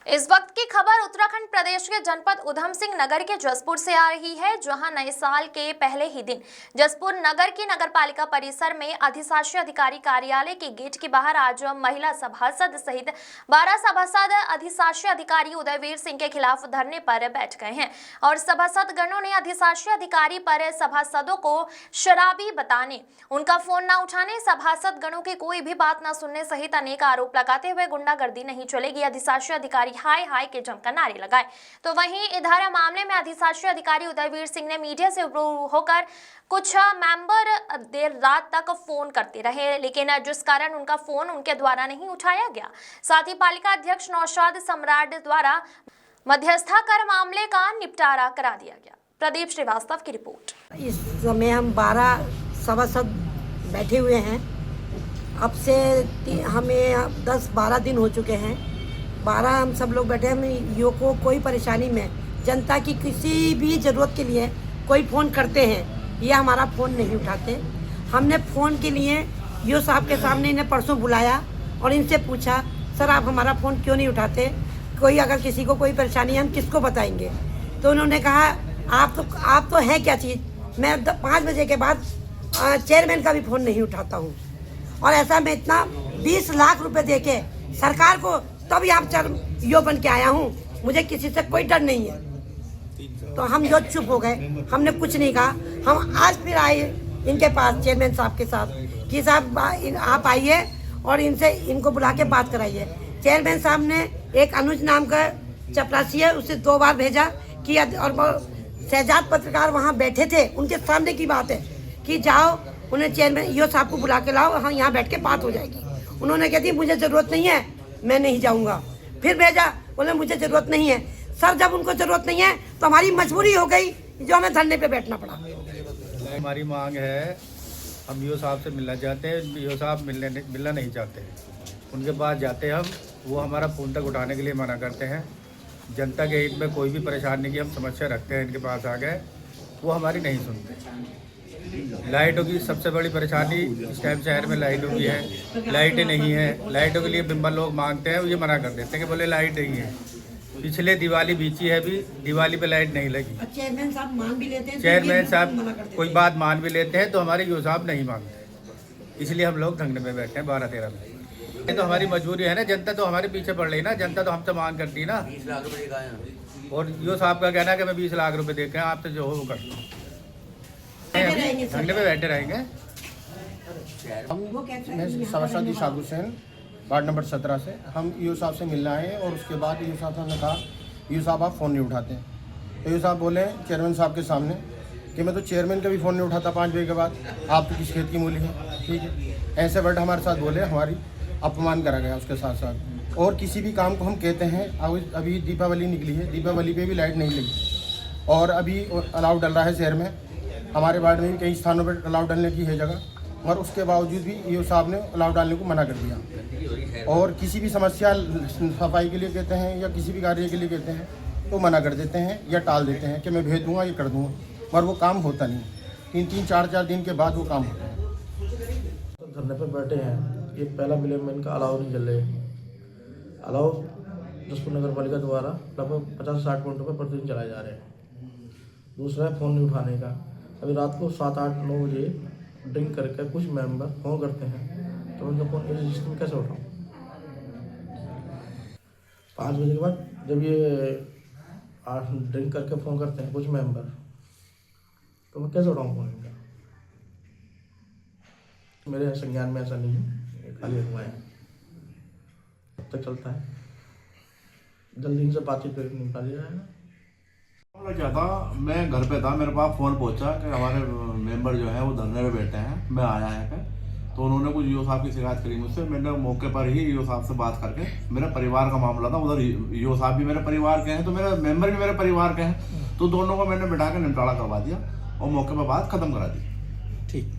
इस वक्त की खबर उत्तराखंड प्रदेश के जनपद उधम सिंह नगर के जसपुर से आ रही है, जहां नए साल के पहले ही दिन जसपुर नगर की नगरपालिका परिसर में अधिशासी अधिकारी कार्यालय के गेट के बाहर आज महिला सभासद सहित 12 सभासद अधिशासी अधिकारी उदयवीर सिंह के खिलाफ धरने पर बैठ गए हैं और सभासद गणों ने अधिशासी अधिकारी पर सभासदों को शराबी बताने, उनका फोन न उठाने, सभासद गणों की कोई भी बात न सुनने सहित अनेक आरोप लगाते हुए गुंडागर्दी नहीं चलेगी, अधिशासी अधिकारी हाय हाय के जमकर नारे लगाए। तो वहीं इधर मामले में अधिशासी अधिकारी उदयवीर सिंह ने मीडिया से रूबरू होकर कुछ मेंबर देर रात तक फोन करते रहे, लेकिन जिस कारण उनका फोन उनके द्वारा नहीं उठाया गया। साथ ही पालिका अध्यक्ष नौशाद सम्राट द्वारा मध्यस्थता कर मामले का निपटारा करा दिया गया। प्रदीप श्रीवास्तव की रिपोर्ट। इस समय हम 12 सभासद बैठे हुए हैं। अब से हमें 10-12 दिन हो चुके हैं। 12 हम सब लोग बैठे हैं। यो को कोई परेशानी में जनता की किसी भी ज़रूरत के लिए कोई फ़ोन करते हैं, ये हमारा फ़ोन नहीं उठाते। हमने फ़ोन के लिए यो साहब के सामने इन्हें परसों बुलाया और इनसे पूछा, सर आप हमारा फ़ोन क्यों नहीं उठाते? कोई अगर किसी को कोई परेशानी है हम किसको बताएंगे? तो उन्होंने कहा आप तो है क्या चीज़, मैं 5 बजे के बाद चेयरमैन का भी फ़ोन नहीं उठाता हूँ। और ऐसा मैं इतना 20 लाख रुपए देके सरकार को तब यहाँ यो बन के आया हूँ, मुझे किसी से कोई डर नहीं है। तो हम जो चुप हो गए, हमने कुछ नहीं कहा। हम आज फिर आए इनके पास चेयरमैन साहब के साथ कि साहब आप आइए और इनको बुला के बात कराइए। चेयरमैन साहब ने एक अनुज नाम का चपरासी है, उसे 2 बार भेजा कि और शहजाद पत्रकार वहाँ बैठे थे, उनके सामने की बात है कि जाओ उन्हें चेयरमैन यो साहब को बुला के लाओ, हाँ यहाँ बैठ के बात हो जाएगी। उन्होंने कह दी मुझे ज़रूरत नहीं है, मैं नहीं जाऊँगा। फिर भेजा, बोले मुझे ज़रूरत नहीं है। सर जब उनको ज़रूरत नहीं है तो हमारी मजबूरी हो गई जो हमें धरने पे बैठना पड़ा। हमारी मांग है, हम यो साहब से मिलना चाहते हैं। यो साहब मिलना नहीं चाहते। उनके पास जाते हैं हम, वो हमारा फ़ोन तक उठाने के लिए मना करते हैं। जनता के हित में कोई भी परेशानी की हम समस्या रखते हैं, इनके पास आ गए, वो हमारी नहीं सुनते। लाइटों की सबसे बड़ी परेशानी इस टाइम शहर में लाइटों की है, लाइटें नहीं है। लाइटों के लिए बिम्बर लोग मांगते हैं, ये मना कर देते हैं कि बोले लाइट नहीं है। पिछले दिवाली बीती है, भी दिवाली पे लाइट नहीं लगी। चेयरमैन साहब मान भी लेते हैं, चेयरमैन साहब कोई बात मान भी लेते हैं तो हमारे यो साहब नहीं मानते, इसलिए हम लोग धरने पे बैठे हैं 12-13 में। ये तो हमारी मजबूरी है ना, जनता तो हमारे पीछे पड़ रही ना, जनता तो हमसे मांग करती ना। और यो साहब का कहना है कि मैं 20 लाख रुपए देकर आपसे जो हो वो करता हूँ, धरने पे बैठे रहेंगे। मैं सभासद इशाक हुसैन, वार्ड नंबर 17 से। हम यो साहब से मिलना है और उसके बाद यो साहब ने कहा, यो साहब आप फ़ोन नहीं उठाते। तो यो साहब बोले चेयरमैन साहब के सामने कि मैं तो चेयरमैन का भी फ़ोन नहीं उठाता 5 बजे के बाद, आप तो किस खेत की मूली है, ठीक है। ऐसे वर्ड हमारे साथ बोले, हमारी अपमान करा गया उसके साथ साथ। और किसी भी काम को हम कहते हैं, अभी दीपावली निकली है, दीपावली पे भी लाइट नहीं लगी और अभी अलाउ डल रहा है शहर में, हमारे वार्ड में भी कई स्थानों पर अलाउ डालने की है जगह, और उसके बावजूद भी यो साहब ने अलाउ डालने को मना कर दिया। और किसी भी समस्या सफाई के लिए कहते हैं या किसी भी कार्य के लिए कहते हैं तो मना कर देते हैं या टाल देते हैं कि मैं भेज दूँगा, ये कर दूँगा, पर वो काम होता नहीं। 3-3, 4-4 दिन के बाद वो काम होता है। तो धरने पर बैठे हैं, ये पहला मिले में इनका अलाउ नहीं चल रहे। अलाउ जसपुर नगर पालिका द्वारा लगभग 50-60 पॉइंटों पर प्रतिदिन चलाए जा रहे हैं। दूसरा है फ़ोन नहीं उठाने का। अभी रात को 7-8-9 बजे ड्रिंक करके कुछ मेंबर फ़ोन करते हैं, तो उनका फ़ोन इस सिस्टम कैसे उठाऊँ? 5 बजे के बाद जब ये ड्रिंक करके फ़ोन करते हैं कुछ मेंबर, तो मैं कैसे उठाऊँ फ़ोन इनका? मेरे संज्ञान में ऐसा नहीं है, ये खाली हुआ है, कब तक चलता है? जल्दी इनसे बातचीत करके निपटा लिया जाएगा। क्या था, मैं घर पे था, मेरे पास फ़ोन पहुंचा कि हमारे मेंबर जो है वो धरने पे बैठे हैं। मैं आया यहाँ पे, तो उन्होंने कुछ यो साहब की शिकायत करी मुझसे। मैंने मौके पर ही यो साहब से बात करके, मेरे परिवार का मामला था, उधर यो साहब भी मेरे परिवार के हैं, तो मेरे मेंबर भी मेरे परिवार के हैं, तो दोनों को मैंने बिठा के निपटारा करवा दिया और मौके पर बात खत्म करा दी। ठीक।